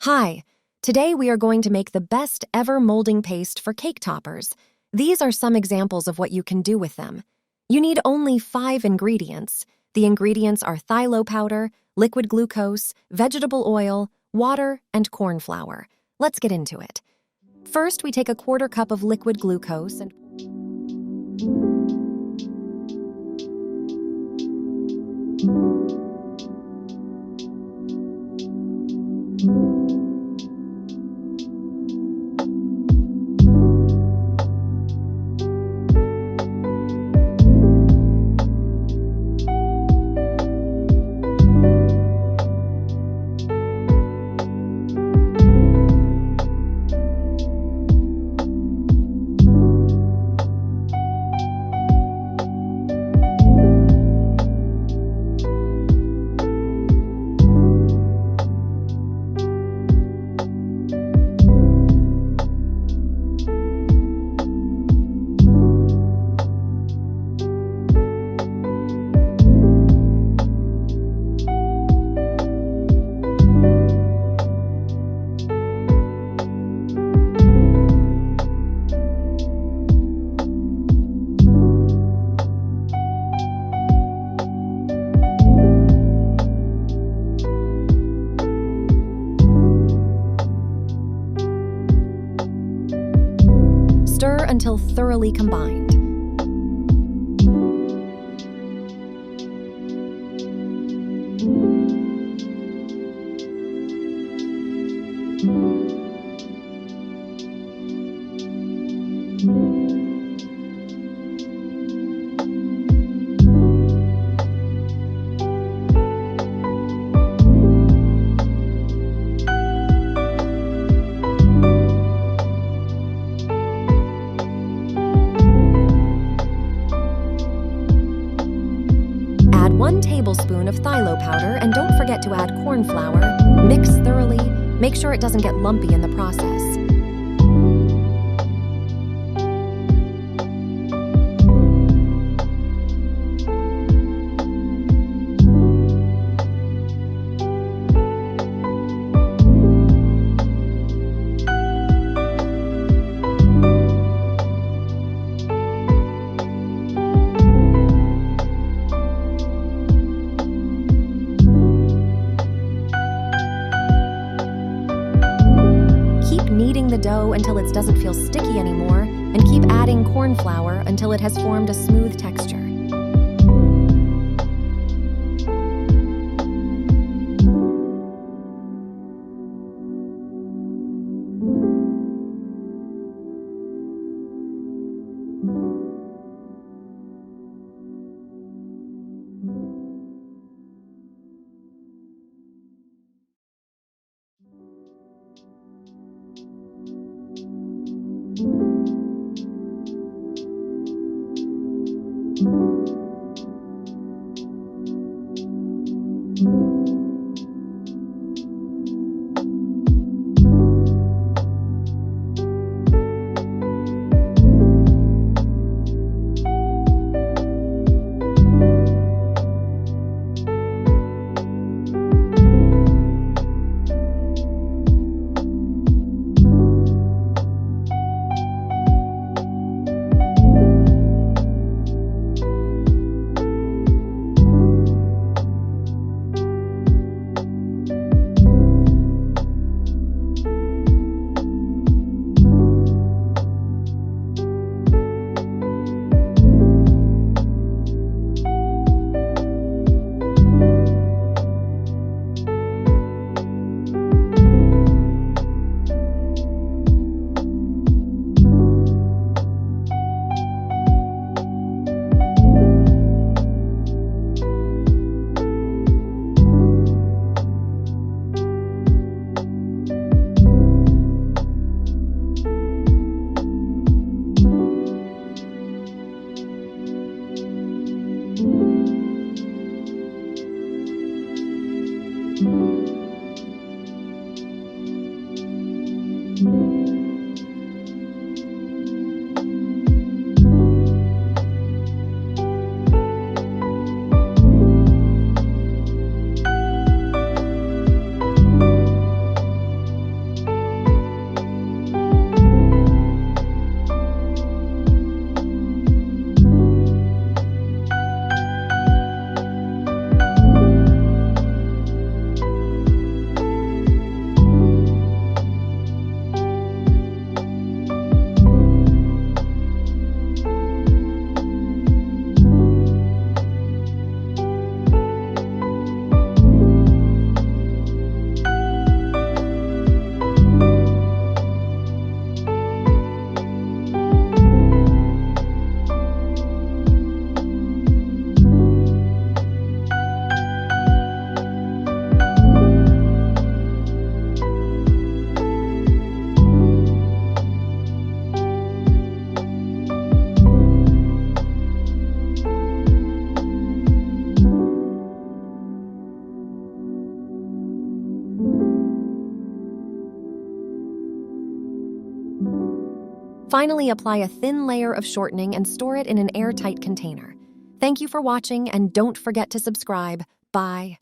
Hi, today we are going to make the best ever molding paste for cake toppers. These are some examples of what you can do with them. You need only 5 ingredients. The ingredients are phthalo powder, liquid glucose, vegetable oil, water, and corn flour. Let's get into it. First, we take a 1/4 cup of liquid glucose and stir until thoroughly combined. Add 1 tablespoon of phthalo powder and don't forget to add corn flour. Mix thoroughly. Make sure it doesn't get lumpy in the process. Kneading the dough until it doesn't feel sticky anymore, and keep adding corn flour until it has formed a smooth texture. Finally, apply a thin layer of shortening and store it in an airtight container. Thank you for watching, and don't forget to subscribe. Bye.